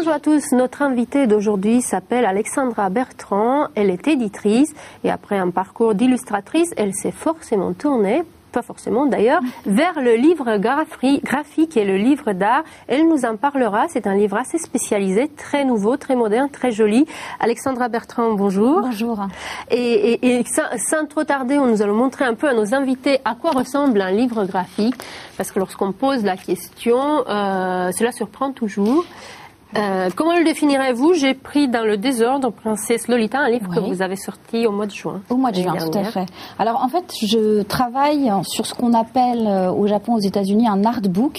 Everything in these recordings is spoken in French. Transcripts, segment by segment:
Bonjour à tous, notre invitée d'aujourd'hui s'appelle Alexandra Bertrand, elle est éditrice et après un parcours d'illustratrice, elle s'est forcément tournée, pas forcément d'ailleurs, vers le livre graphique et le livre d'art. Elle nous en parlera, c'est un livre assez spécialisé, très nouveau, très moderne, très joli. Alexandra Bertrand, bonjour. Bonjour. Et sans trop tarder, nous allons montrer un peu à nos invités à quoi ressemble un livre graphique, parce que lorsqu'on pose la question, cela surprend toujours. Comment le définirez-vous? J'ai pris dans le désordre Princesse Lolita, un livre que vous avez sorti au mois de juin. Au mois de juin, tout à fait. Alors en fait, je travaille sur ce qu'on appelle au Japon, aux États-Unis, un artbook.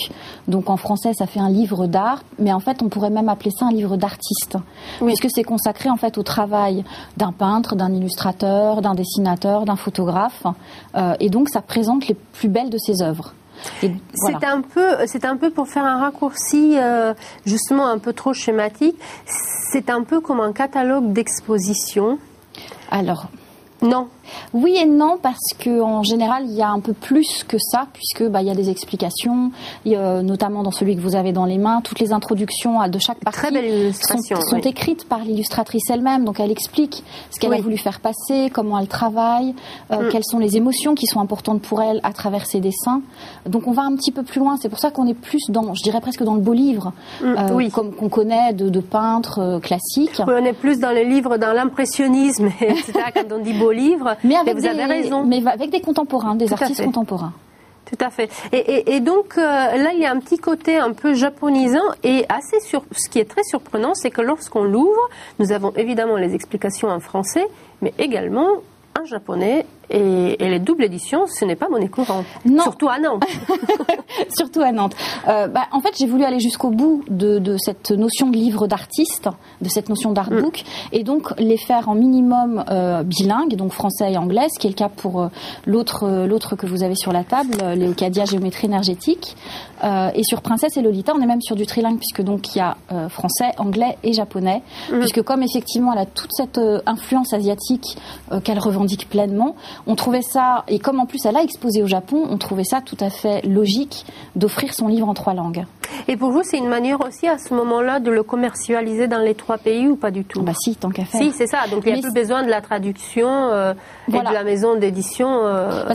Donc en français, ça fait un livre d'art, mais en fait, on pourrait même appeler ça un livre d'artiste, puisque c'est consacré en fait au travail d'un peintre, d'un illustrateur, d'un dessinateur, d'un photographe, et donc ça présente les plus belles de ses œuvres. Voilà. C'est un peu pour faire un raccourci justement un peu trop schématique, c'est un peu comme un catalogue d'exposition. Alors, non. Oui et non, parce qu'en général, il y a un peu plus que ça, puisque il y a des explications, notamment dans celui que vous avez dans les mains. Toutes les introductions de chaque partie sont écrites par l'illustratrice elle-même, donc elle explique ce qu'elle a voulu faire passer, comment elle travaille, quelles sont les émotions qui sont importantes pour elle à travers ses dessins. Donc on va un petit peu plus loin, c'est pour ça qu'on est plus dans, je dirais presque dans le beau livre, comme qu'on connaît de peintres classiques. Oui, on est plus dans les livres, dans l'impressionnisme, etc., quand on dit beau livre. Mais avec vous avez raison. Mais avec des contemporains, des artistes contemporains. Tout à fait. Et donc là, il y a un petit côté un peu japonisant et ce qui est très surprenant, c'est que lorsqu'on l'ouvre, nous avons évidemment les explications en français, mais également en japonais. Et les doubles éditions, ce n'est pas monnaie courante. Non. Surtout à Nantes. Surtout à Nantes. En fait, j'ai voulu aller jusqu'au bout de cette notion de livre d'artiste, de cette notion d'artbook, et donc les faire en minimum bilingue, donc français et anglais, ce qui est le cas pour l'autre que vous avez sur la table, Léocadia Géométrie énergétique. Et sur Princesse et Lolita, on est même sur du trilingue, puisque donc il y a français, anglais et japonais, puisque comme effectivement elle a toute cette influence asiatique qu'elle revendique pleinement, on trouvait ça, et comme en plus elle a exposé au Japon, on trouvait ça tout à fait logique d'offrir son livre en 3 langues. Et pour vous, c'est une manière aussi à ce moment-là de le commercialiser dans les 3 pays ou pas du tout? Si, tant qu'à faire. Si, c'est ça. Donc il n'y a plus besoin de la traduction et de la maison d'édition.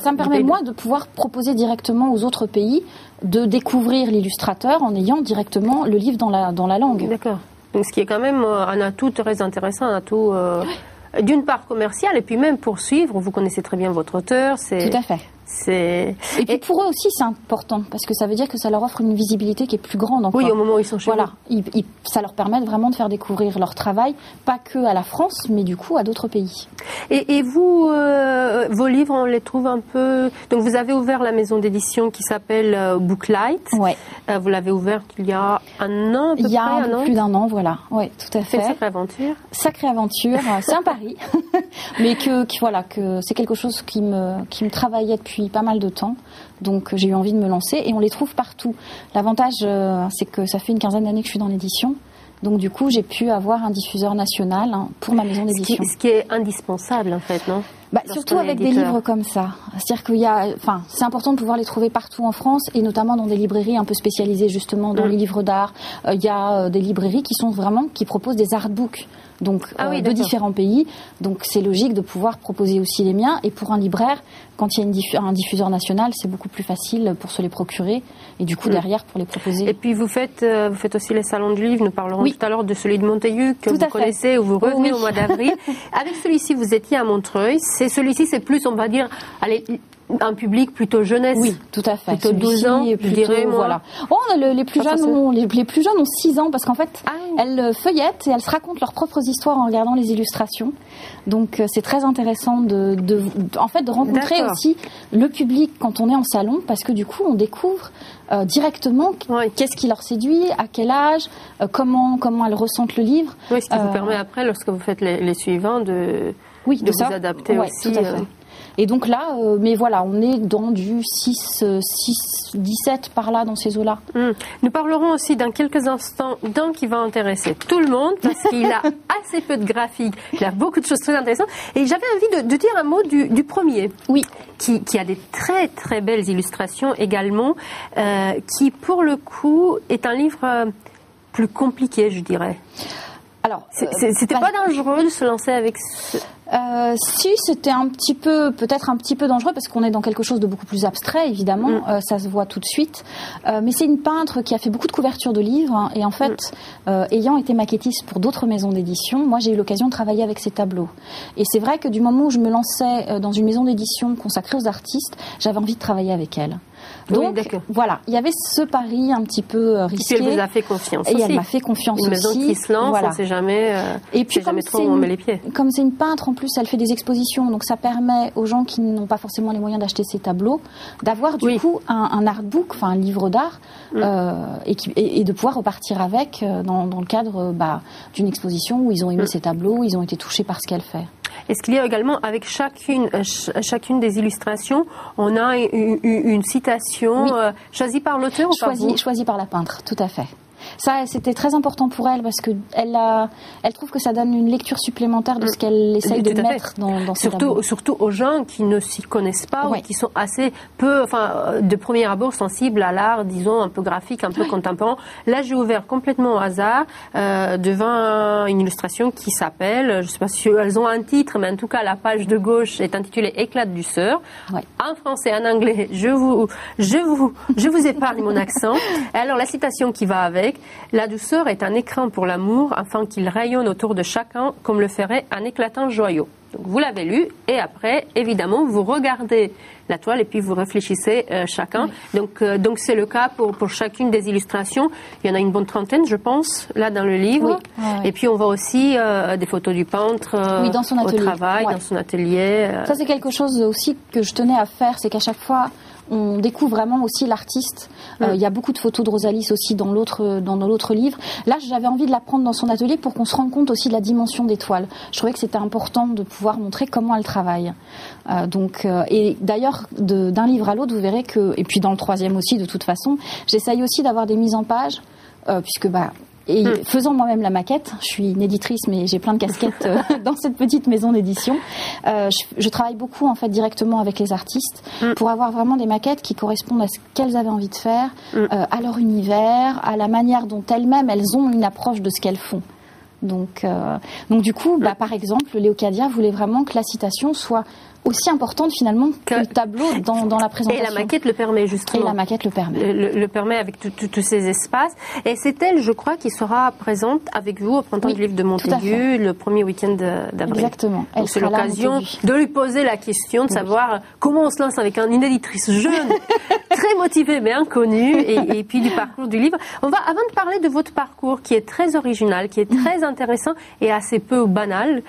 Ça me permet, moi, de pouvoir proposer directement aux autres pays de découvrir l'illustrateur en ayant directement le livre dans la langue. D'accord. Donc ce qui est quand même un atout très intéressant, un atout... d'une part commerciale et puis même pour suivre, vous connaissez très bien votre auteur. Tout à fait. Et puis pour eux aussi c'est important parce que ça veut dire que ça leur offre une visibilité qui est plus grande encore. Oui, au moment où ils sont chez vous. Ça leur permet vraiment de faire découvrir leur travail, pas que à la France, mais du coup à d'autres pays. Et vous, vos livres, on les trouve un peu... Donc vous avez ouvert la maison d'édition qui s'appelle Booklight. Ouais. Vous l'avez ouverte il y a un an à peu près. Il y a un peu plus d'un an, voilà. Oui, tout à fait. C'est une sacrée aventure. Sacrée aventure, c'est un pari. Mais que c'est quelque chose qui me travaillait depuis pas mal de temps, donc j'ai eu envie de me lancer et on les trouve partout. L'avantage c'est que ça fait une 15aine d'années que je suis dans l'édition, donc du coup j'ai pu avoir un diffuseur national pour ma maison d'édition. Ce qui est indispensable en fait, non? Surtout avec des livres comme ça. C'est-à-dire c'est important de pouvoir les trouver partout en France et notamment dans des librairies un peu spécialisées justement dans les livres d'art. Il y a des librairies qui proposent des artbooks. Donc de différents pays, donc c'est logique de pouvoir proposer aussi les miens. Et pour un libraire, quand il y a un diffuseur national, c'est beaucoup plus facile pour se les procurer et du coup derrière pour les proposer. Et puis vous faites aussi les salons du livre. Nous parlerons tout à l'heure de celui de Montaigu que vous connaissez, où vous revenez au mois d'avril. Avec celui-ci, vous étiez à Montreuil. Celui-ci, c'est plus, on va dire, un public plutôt jeunesse. Oui, tout à fait. Plutôt 12 ans, je dirais, moi. Voilà. Les plus jeunes ont 6 ans parce qu'en fait, elles feuillettent et elles se racontent leurs propres histoires en regardant les illustrations. Donc c'est très intéressant de rencontrer aussi le public quand on est en salon parce que du coup, on découvre directement qu'est-ce qui leur séduit, à quel âge, comment elles ressentent le livre. Oui, ce qui vous permet après, lorsque vous faites les suivants, de vous adapter aussi. Tout à fait. Et donc là, mais voilà, on est dans du 17 par là, dans ces eaux-là. Nous parlerons aussi dans quelques instants d'un qui va intéresser tout le monde parce qu'il a assez peu de graphiques, il a beaucoup de choses très intéressantes. Et j'avais envie de dire un mot du premier, qui a des très très belles illustrations également, qui pour le coup est un livre plus compliqué, je dirais. Alors, c'était pas dangereux de se lancer avec si, c'était peut-être un petit peu dangereux parce qu'on est dans quelque chose de beaucoup plus abstrait, évidemment, ça se voit tout de suite. Mais c'est une peintre qui a fait beaucoup de couvertures de livres hein, et en fait, ayant été maquettiste pour d'autres maisons d'édition, moi j'ai eu l'occasion de travailler avec ses tableaux. Et c'est vrai que du moment où je me lançais dans une maison d'édition consacrée aux artistes, j'avais envie de travailler avec elle. Donc voilà, il y avait ce pari un petit peu risqué. Et puis elle vous a fait confiance et aussi. Elle m'a fait confiance aussi. Une maison qui se lance, voilà. On ne sait jamais, et puis jamais trop où on met les pieds. Comme c'est une peintre, en plus, elle fait des expositions, donc ça permet aux gens qui n'ont pas forcément les moyens d'acheter ses tableaux d'avoir du coup un artbook, enfin un livre d'art, et de pouvoir repartir avec dans le cadre d'une exposition où ils ont aimé ses tableaux, où ils ont été touchés par ce qu'elle fait. Est-ce qu'il y a également, avec chacune des illustrations, on a une citation choisie par l'auteur ou par vous ? Choisie par la peintre, tout à fait. Ça, c'était très important pour elle parce que elle trouve que ça donne une lecture supplémentaire de ce qu'elle essaye de mettre dans ses tableaux. Surtout aux gens qui ne s'y connaissent pas ou qui sont assez peu, de premier abord, sensibles à l'art, disons, un peu graphique, un peu contemporain. Là, j'ai ouvert complètement au hasard devant une illustration qui s'appelle, je ne sais pas si elles ont un titre, mais en tout cas, la page de gauche est intitulée Éclat de douceur. En français, en anglais, je vous épargne mon accent. Et alors, la citation qui va avec: la douceur est un écran pour l'amour afin qu'il rayonne autour de chacun comme le ferait un éclatant joyau. Donc, vous l'avez lu et après, évidemment, vous regardez la toile et puis vous réfléchissez chacun. Donc c'est le cas pour chacune des illustrations. Il y en a une bonne trentaine, je pense, là dans le livre. Et puis on voit aussi des photos du peintre dans son atelier. Au travail, dans son atelier. Ça, c'est quelque chose aussi que je tenais à faire, c'est qu'à chaque fois, on découvre vraiment aussi l'artiste. Il y a beaucoup de photos de Rosalis aussi dans l'autre livre. Là, j'avais envie de la prendre dans son atelier pour qu'on se rende compte aussi de la dimension des toiles. Je trouvais que c'était important de pouvoir montrer comment elle travaille. Et d'ailleurs, d'un livre à l'autre, vous verrez que, et puis dans le troisième aussi, de toute façon, j'essaye aussi d'avoir des mises en page, puisque faisant moi-même la maquette, je suis une éditrice mais j'ai plein de casquettes dans cette petite maison d'édition. Je travaille beaucoup en fait directement avec les artistes pour avoir vraiment des maquettes qui correspondent à ce qu'elles avaient envie de faire, à leur univers, à la manière dont elles-mêmes elles ont une approche de ce qu'elles font. Donc du coup, par exemple, Léocadia voulait vraiment que la citation soit aussi importante finalement que le tableau dans la présentation. Et la maquette le permet justement. Et la maquette le permet. Le permet avec tous ces espaces. Et c'est elle, je crois, qui sera présente avec vous au Printemps du Livre de Montaigu le premier week-end d'avril. Exactement. Donc c'est l'occasion de lui poser la question, de savoir comment on se lance avec une éditrice jeune, très motivée mais inconnue, et puis du parcours du livre. Avant de parler de votre parcours qui est très original, qui est très intéressant et assez peu banal,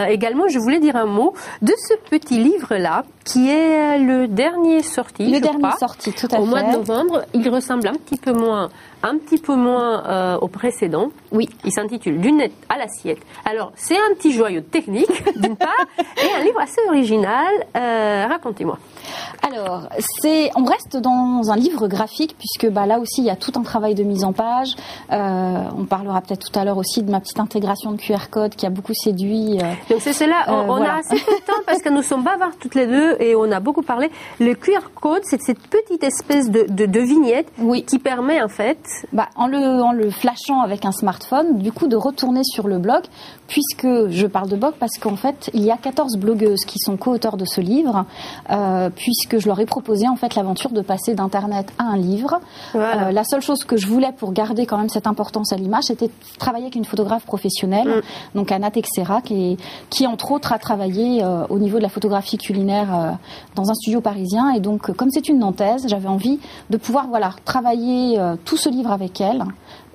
également je voulais dire un mot de ce petit livre-là, qui est le dernier sorti, tout à fait. Au mois de novembre. Il ressemble un petit peu moins au précédent. Oui. Il s'intitule Du net à l'assiette. Alors, c'est un petit joyau technique, d'une part, et un livre assez original. Racontez-moi. Alors, on reste dans un livre graphique, puisque là aussi, il y a tout un travail de mise en page. On parlera peut-être tout à l'heure aussi de ma petite intégration de QR code qui a beaucoup séduit. Donc, c'est cela. On a assez peu de temps parce que nous sommes bavards toutes les deux et on a beaucoup parlé. Le QR code, c'est cette petite espèce de vignette qui permet, en fait, en le flashant avec un smartphone, du coup, de retourner sur le blog, puisque je parle de blog parce qu'en fait, il y a 14 blogueuses qui sont co-auteurs de ce livre, puisque je leur ai proposé en fait l'aventure de passer d'internet à un livre. Voilà. La seule chose que je voulais pour garder quand même cette importance à l'image, c'était de travailler avec une photographe professionnelle, donc Anna Texera, qui entre autres a travaillé au niveau de la photographie culinaire dans un studio parisien. Et donc, comme c'est une Nantaise, j'avais envie de pouvoir travailler tout ce livre avec elle.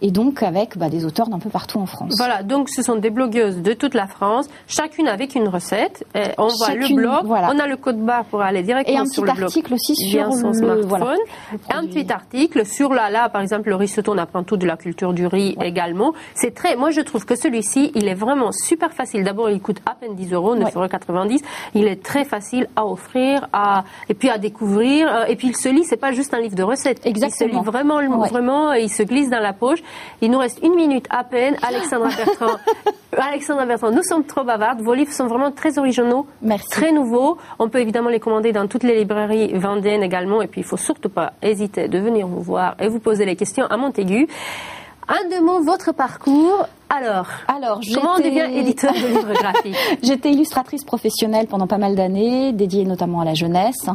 Et donc avec des auteurs d'un peu partout en France. Voilà, donc ce sont des blogueuses de toute la France, chacune avec une recette. On voit le blog, on a le code barre pour aller directement sur le blog. Et un petit article aussi sur son smartphone. Un petit article sur là par exemple, le risotto, on apprend tout de la culture du riz également. Moi je trouve que celui-ci, il est vraiment super facile. D'abord, il coûte à peine 10 €, 9,90 €. Il est très facile à offrir, et puis à découvrir. Et puis il se lit, c'est pas juste un livre de recettes. Exactement. Il se lit vraiment, il se glisse dans la poche. Il nous reste 1 minute à peine. Alexandra Bertrand, nous sommes trop bavardes. Vos livres sont vraiment très originaux, très nouveaux. On peut évidemment les commander dans toutes les librairies vendéennes également. Et puis, il ne faut surtout pas hésiter de venir vous voir et vous poser les questions à Montaigu. Un de mots, votre parcours. Alors, comment on devient éditeur de livres graphiques? J'étais illustratrice professionnelle pendant pas mal d'années, dédiée notamment à la jeunesse.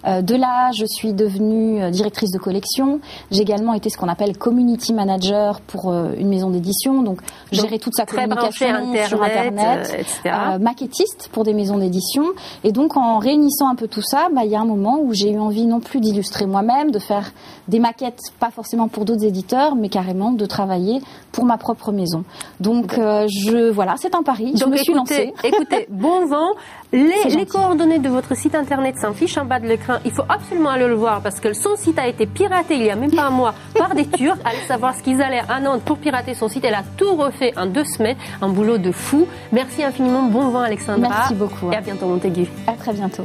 De là, je suis devenue directrice de collection. J'ai également été ce qu'on appelle community manager pour une maison d'édition, donc gérer toute sa communication sur Internet, etc. Maquettiste pour des maisons d'édition. Et donc, en réunissant un peu tout ça, il y a un moment où j'ai eu envie non plus d'illustrer moi-même, de faire des maquettes, pas forcément pour d'autres éditeurs, mais carrément de travailler pour ma propre maison. Donc voilà, c'est un pari. Je me suis lancée. Écoutez, bon vent. Les coordonnées de votre site internet s'affichent en bas de l'écran. Il faut absolument aller le voir parce que son site a été piraté il y a même pas un mois par des Turcs. Allez savoir ce qu'ils allaient à Nantes pour pirater son site. Elle a tout refait en 2 semaines. Un boulot de fou. Merci infiniment. Bon vent, Alexandra. Merci beaucoup. Et à bientôt, Montaigu. À très bientôt.